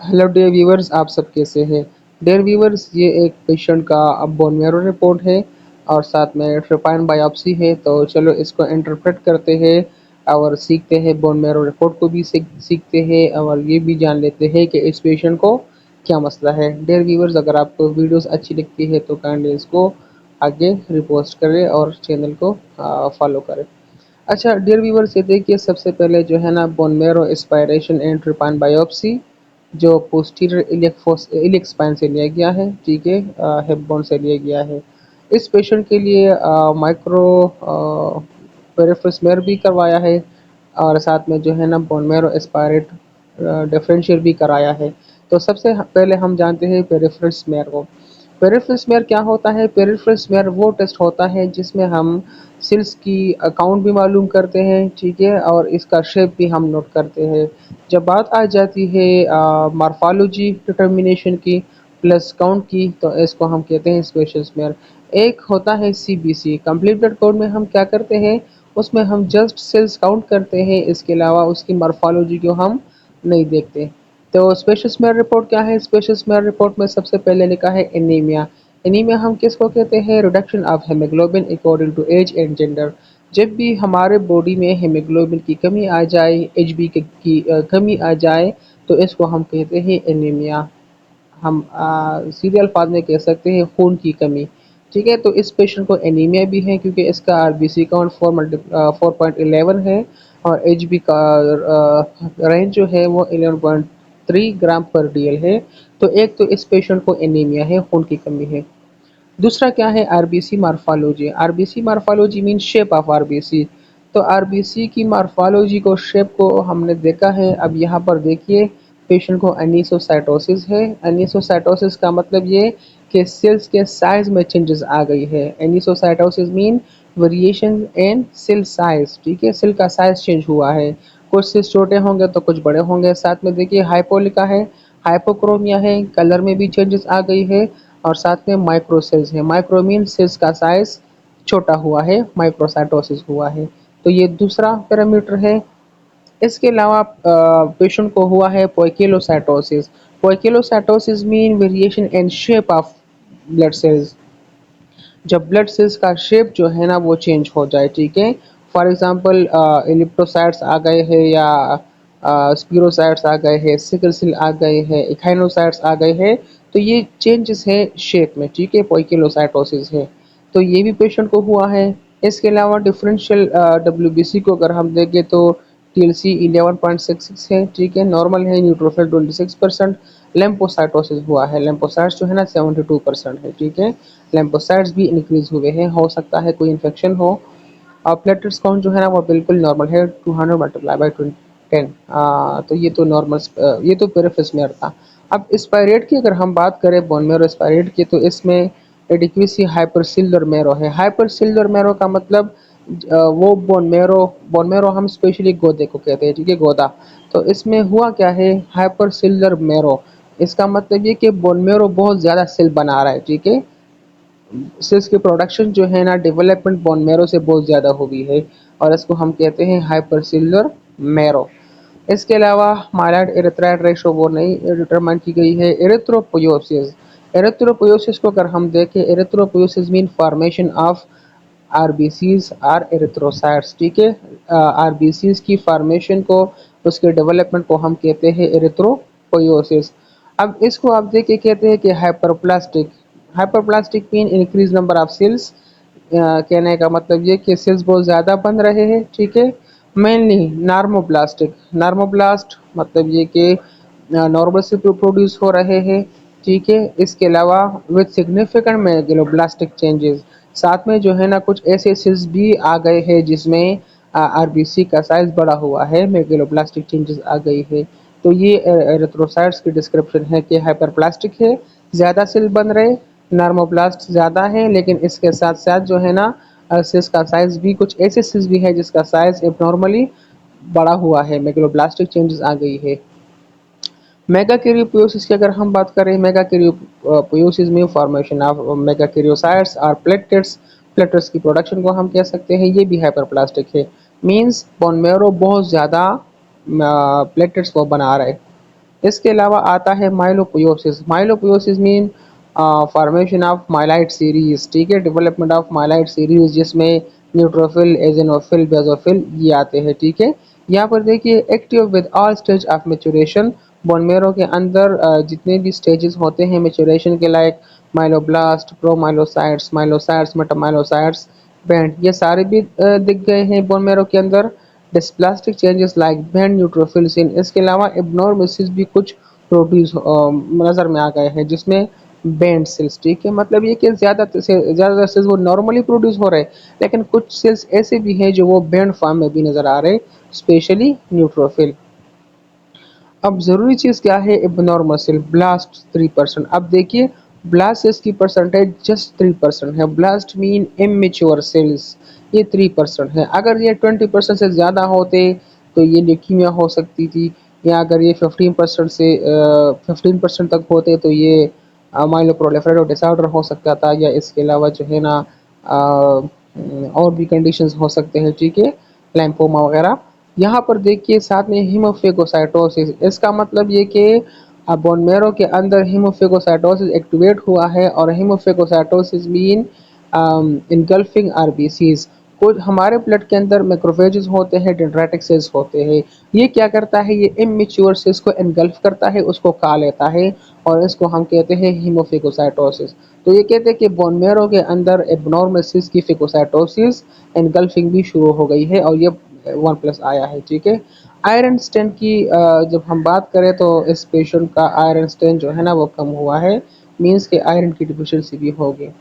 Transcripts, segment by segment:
Hello dear viewers, आप सब कैसे हैं? डियर व्यूवर्स, ये एक पेशेंट का अब बोन मैरो रिपोर्ट है और साथ में ट्रिपाइन बायोप्सी है। तो चलो इसको इंटरप्रेट करते हैं और सीखते हैं, बोन मैरो रिपोर्ट को भी सीखते हैं और ये भी जान लेते हैं कि इस पेशेंट को क्या मसला है। डियर व्यूवर्स, अगर आपको वीडियोस अच्छी लगती है तो काइंडली इसको आगे रिपोस्ट करें और चैनल को फॉलो करें। अच्छा डियर व्यूवर्स, ये देखिए, सबसे पहले जो है ना, bone marrow aspiration and trephine biopsy जो पोस्टीरियर इलियक स्पाइन से लिया गया है, ठीक है, हिप बोन से लिया गया है। इस पेशेंट के लिए माइक्रो पेरिफेरल भी करवाया है और साथ में जो है ना बोन मैरो एस्पायरेट डिफरेंशियल भी कराया है। तो सबसे पहले हम जानते हैं पेरिफेरल स्मेयर को। पेरिफेरल स्मेयर क्या होता है? पेरिफेरल स्मेयर वो टेस्ट होता है जिसमें हम सेल्स की अकाउंट भी मालूम करते हैं, ठीक है, और इसका शेप भी हम नोट करते हैं। जब बात आ जाती है मॉर्फोलॉजी डिटर्मिनेशन की प्लस काउंट की, तो इसको हम कहते हैं स्पेशल स्मेयर। एक होता है सीबीसी, कंप्लीट ब्लड काउंट में हम क्या करते हैं, उसमें हम जस्ट सेल्स काउंट करते हैं, इसके अलावा उसकी मॉर्फोलॉजी को हम नहीं देखते। तो स्पेशल स्मेयर रिपोर्ट क्या है? स्पेशल स्मेयर रिपोर्ट में सबसे पहले लिखा है एनीमिया। एनीमिया हम किसको कहते हैं? Reduction of hemoglobin according to age and gender. जब भी हमारे बॉडी में हेमोग्लोबिन की कमी आ जाए, एचबी की कमी आ जाए, तो इसको हम कहते हैं एनीमिया। हम सीधे अल्फाज में कह सकते हैं खून की कमी। ठीक है, तो इस पेशेंट को एनीमिया भी है क्योंकि इसका आरबीसी काउंट 4.11 है और एचबी का रेंज जो है वो 11.3 ग्राम पर डीएल है। तो एक तो इस पेशेंट को एनीमिया है, खून की कमी है। दूसरा क्या है? RBC morphology. RBC morphology mean shape of RBC. तो आरबीसी की मार्फोलॉजी को, शेप को हमने देखा है। अब यहाँ पर देखिए, पेशेंट को एनिसोसाइटोसिस है। एनिसोसाइटोसिस का मतलब ये कि सेल्स के साइज में चेंजेस आ गई है। Anisocytosis mean variation in cell size, ठीक है, सेल का साइज चेंज हुआ है। कुछ सेल्स छोटे होंगे तो कुछ बड़े होंगे। साथ में देखिए हाइपो लिखा है, हाइपोक्रोमिया है, कलर में भी चेंजेस आ गई है। और साथ में माइक्रो सेल्स है। माइक्रोमीन सेल्स का साइज छोटा हुआ है, माइक्रोसाइटोसिस हुआ है। तो ये दूसरा पैरामीटर है। इसके अलावा पेशेंट को हुआ है poikilocytosis. Poikilocytosis mean variation in shape of blood sales. जब ब्लड सेल्स का शेप जो है ना वो चेंज हो जाए, ठीक है। फॉर एग्जांपल इलिप्टोसाइट्स आ गए हैं या स्पिरोसाइट्स आ गए हैं, सिकल सेल आ गए हैं, इकाइनोसाइट्स आ गए हैं। तो ये चेंजेस है शेप में, ठीक है, पोइकिलोसाइटोसिस है। तो ये भी पेशेंट को हुआ है। इसके अलावा डिफरेंशियल डब्ल्यूबीसी को अगर हम देखें तो टीएलसी 11.66 है, ठीक है, नॉर्मल है, न्यूट्रोफिल 26%। लेम्पोसाइटोसिस हुआ है, लेम्पोसाइट्स जो है ना 72% है, ठीक है। लेम्पोसाइट्स भी इंक्रीज हुए हैं, हो सकता है कोई इन्फेक्शन हो। और प्लेटलेट्स काउंट जो है ना वो बिल्कुल नॉर्मल है, 200 मल्टीप्लाई बाई 10। तो ये तो नॉर्मल, ये तो पेरिफेरल था। अब स्पायरेट की अगर हम बात करें, बोन मैरो स्पायरेट की, तो इसमें एडिक्वेसी हाइपरसिलर मैरो है। हाइपरसिलर मैरो का मतलब वो बोन मैरो हम स्पेशली गोदे को कहते हैं, ठीक है, गोदा। तो इसमें हुआ क्या है? हाइपरसिलर मैरो, इसका मतलब ये कि बोन मैरो बहुत ज़्यादा सेल बना रहा है, ठीक है। सेल्स की प्रोडक्शन जो है ना, डेवलपमेंट बोन मैरो से बहुत ज़्यादा हो गई है और इसको हम कहते हैं हाइपरसिलर मैरो। इसके अलावा माइलॉइड एरिथ्राइड रेशो वो नहीं डिटरमाइन की गई है। एरिथ्रोपोयोसिस, एरिथ्रोपोयोसिस को अगर हम देखें, erythropoiesis mean formation of RBCs or erythrocytes, ठीक है। आरबीसीज की फॉर्मेशन को, उसके डेवलपमेंट को हम कहते हैं एरिथ्रोपोयोसिस। अब इसको आप देखिए, कहते हैं कि hyperplastic. Hyperplastic mean increase number of cells. कहने का मतलब ये कि सेल्स बहुत ज़्यादा बन रहे हैं, ठीक है। मेनली नार्मोब्लास्टिक, नार्मोब्लास्ट मतलब ये कि नॉर्मल से प्रोड्यूस हो रहे हैं, ठीक है। इसके अलावा विद सिग्निफिकेंट मेगलोब्लास्टिक चेंजेस, साथ में जो है ना कुछ ऐसे सेल्स भी आ गए हैं जिसमें आरबीसी का साइज बड़ा हुआ है, मेगलोब्लास्टिक चेंजेस आ गई है। तो ये एरिथ्रोसाइट्स की डिस्क्रिप्शन है कि हाइपरप्लास्टिक है, ज़्यादा सेल बन रहे, नॉर्मोब्लास्ट ज़्यादा है, लेकिन इसके साथ साथ जो है ना सेल्स का साइज भी, कुछ ऐसे सेल्स भी है जिसका साइज एबनॉर्मली बड़ा हुआ है, मेगलोब्लास्टिक चेंजेस आ गई है। मेगाकैरियोपोयोसिस की अगर हम बात करें, मेगाकैरियोपोयोसिस में फॉर्मेशन ऑफ मेगाकैरियोसाइट्स और प्लेटलेट्स, प्लेटलेट्स की प्रोडक्शन को हम कह सकते हैं, ये भी हाइपरप्लास्टिक है। मींस बोन मैरो बहुत ज़्यादा प्लेटलेट्स को बना रहा है। इसके अलावा आता है माइलोपोयोसिस। माइलोपोयोसिस मीन फॉर्मेशन ऑफ माइलाइट सीरीज, ठीक है, डेवलपमेंट ऑफ माइलाइट सीरीज, जिसमें न्यूट्रोफिल, एजिनोफिल, बेसोफिल ये आते हैं, ठीक है। यहाँ पर देखिए active with all stage of maturation, bone marrow के अंदर जितने भी स्टेजेस होते हैं मेचुरेशन के, like myeloblast, promyelocytes, myelocytes, metamyelocytes, band, ये सारे भी दिख गए हैं बोन मेरो के अंदर। Dysplastic changes like band neutrophil सिन, इसके अलावा एबनॉर्मसिस भी कुछ प्रोड्यूस नज़र में आ गए हैं, जिसमें बैंड सेल्स, ठीक है, मतलब ये कि ज़्यादा सेल्स वो नॉर्मली प्रोड्यूस हो रहे हैं, लेकिन कुछ सेल्स ऐसे भी हैं जो वो बैंड फॉर्म में भी नज़र आ रहे हैं, स्पेशली न्यूट्रोफिल। अब ज़रूरी चीज़ क्या है, एबनॉर्मल सेल ब्लास्ट 3%। अब देखिए ब्लास्ट सेल्स की परसेंटेज जस्ट 3% है। ब्लास्ट मीन इमेच्योर सेल्स, ये 3% है। अगर ये 20% से ज़्यादा होते तो ये ल्यूकीमिया हो सकती थी, या अगर ये 15% से 15% तक होते तो ये माइलोप्रोलिफरेटिव डिसऑर्डर हो सकता था, या इसके अलावा जो है ना और भी कंडीशंस हो सकते हैं, ठीक है, लैम्फोमा वगैरह। यहाँ पर देखिए साथ में हीमोफेगोसाइटोसिस, इसका मतलब ये कि बोन मेरो के अंदर हीमोफेगोसाइटोसिस एक्टिवेट हुआ है, और हीमोफेगोसाइटोसिस मीन इनगल्फिंग आरबीसीज। कुछ हमारे ब्लड के अंदर मैक्रोफेजेस होते हैं, डेंड्राइटिक सेल्स होते हैं, ये क्या करता है, ये इमेच्योर सेल्स को एनगल्फ करता है, उसको खा लेता है, और इसको हम कहते हैं हीमोफेगोसाइटोसिस। तो ये कहते हैं कि बोन मेरो के अंदर एबनॉर्मल सेल्स की फेगोसाइटोसिस एनगल्फिंग भी शुरू हो गई है, और ये 1+ आया है, ठीक है। आयरन स्टेन की जब हम बात करें तो इस पेशेंट का आयरन स्टेन जो है ना वो कम हुआ है, मीन्स के आयरन की डिफिशियंसी भी होगी।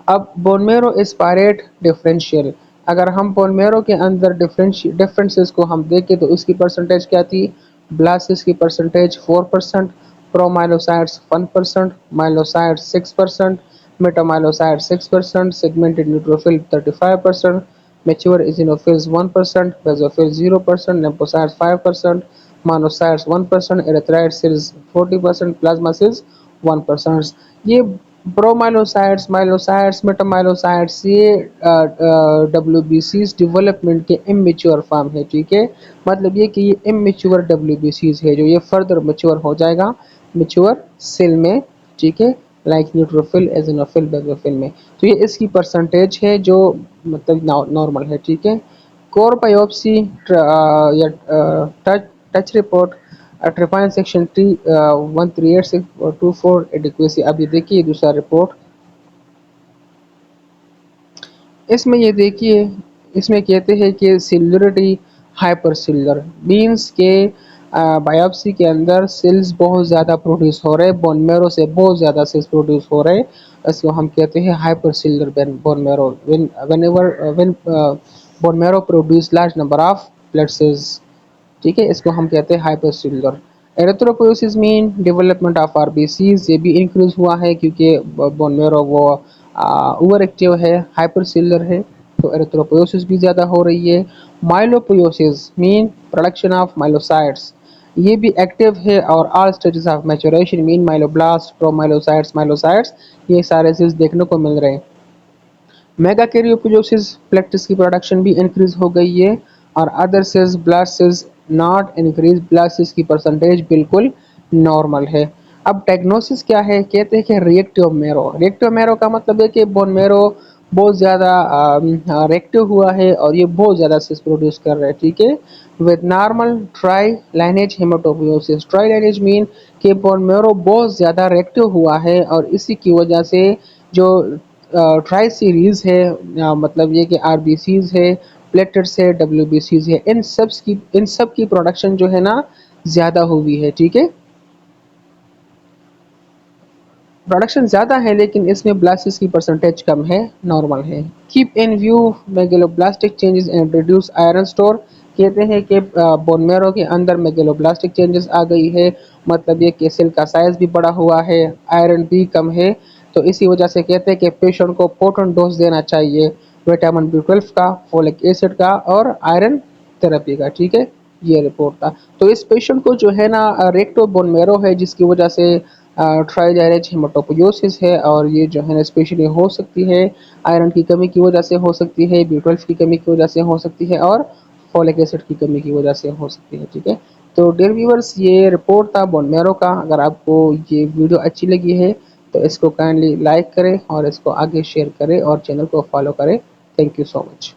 अब बोन मेरो एस्पायरेट डिफरेंशियल, अगर हम बोन मेरो के अंदर डिफरेंसेस को हम देखें तो इसकी परसेंटेज क्या थी, ब्लास्टिस की percentage 4%, प्रोमाइलोसाइट्स 1%, माइलोसाइट्स 6%, metamyelocytes 6%, segmented neutrophil 35%, mature eosinophils 1%, basophils 0%, lymphocytes 5%, monocytes 1%, erythroid cells 40%, plasma cells 1%। ये प्रोमाइलोसाइट्स, माइलोसाइट्स, मेटामाइलोसाइट्स ये WBCs डेवलपमेंट के इमेच्योर फॉर्म है, ठीक है, मतलब ये कि ये इमेच्योर WBCs है, जो ये फर्दर मेच्योर हो जाएगा मेच्योर सेल में, ठीक है, लाइक न्यूट्रोफिल, एजिनोफिल, बेसोफिल में। तो ये इसकी परसेंटेज है जो मतलब नॉर्मल है, ठीक है। कोर बायोप्सी या touch touch report trephine section T 138624 adequacy. अब ये देखिए दूसरा रिपोर्ट, इसमें ये देखिए, इसमें कहते हैं कि सिलुलरिटी हाइपर सिलुलर मीन्स के बायोप्सी के अंदर सेल्स बहुत ज़्यादा प्रोड्यूस हो रहे हैं, बोन मेरो से बहुत ज़्यादा सेल्स प्रोड्यूस हो रहे हैं, इसको हम कहते हैं hyper cellular bone marrow. When bone marrow produce large number of blood cells, ठीक है, इसको हम कहते हैं hypercellular. Erythropoiesis mean development of RBCs, ये भी इंक्रीज हुआ है क्योंकि बोन मेरो वो ओवर एक्टिव है, हाइपरसेलुलर है, तो एरिथ्रोपोइसिस भी ज़्यादा हो रही है। Myelopoiesis mean production of myelocytes, ये भी एक्टिव है, और all stages of maturation mean myeloblast, promyelocytes, myelocytes, ये सारे सेल्स देखने को मिल रहे हैं। मेगाकैरियोपोयोसिस, प्लेक्टिस की प्रोडक्शन भी इंक्रीज हो गई है, और other sales blast cells not increase, blast cells की परसेंटेज बिल्कुल नॉर्मल है। अब डायग्नोसिस क्या है, कहते हैं कि रिएक्टिव मेरो। रिएक्टिव मेरो का मतलब है कि बोन मेरो बहुत ज़्यादा रिएक्टिव हुआ है, और ये बहुत ज़्यादा सेल्स प्रोड्यूस कर रहे हैं, ठीक है, with normal tri lineage haematopoiesis. Tri lineage mean कि बोन मेरो बहुत ज़्यादा रिएक्टिव हुआ है, और इसी की वजह से जो ट्राई सीरीज है, मतलब ये कि आरबीसीज है, प्लेटलेट्स है, डब्ल्यूबीसीज है, इन सब की प्रोडक्शन जो है ना ज़्यादा हुई है, ठीक है, प्रोडक्शन ज़्यादा है, लेकिन इसमें ब्लास्टिस की परसेंटेज कम है, नॉर्मल है। Keep in view megaloblastic changes and reduce iron store, कहते हैं कि बोन मेरो के अंदर मेगलोब्लास्टिक चेंजेस आ गई है, मतलब ये कि सेल का साइज भी बड़ा हुआ है, आयरन भी कम है, तो इसी वजह से कहते हैं कि पेशेंट को पोटेंट डोज देना चाहिए विटामिन B12 का, फोलिक एसिड का, और आयरन थेरेपी का, ठीक है, ये रिपोर्ट था। तो इस पेशेंट को जो है ना रेक्टो बोन मेरो है, जिसकी वजह से ट्राइजाइलेज हेमाटोपोयोसिस है, और ये जो है ना स्पेशली हो सकती है आयरन की कमी की वजह से, हो सकती है B12 की कमी की वजह से हो सकती है, और फॉलिक एसिड की कमी की वजह से हो सकती है, ठीक है। तो डियर व्यूअर्स, ये रिपोर्ट था बोन मैरो का। अगर आपको ये वीडियो अच्छी लगी है तो इसको काइंडली लाइक करें और इसको आगे शेयर करें और चैनल को फॉलो करें। Thank you so much.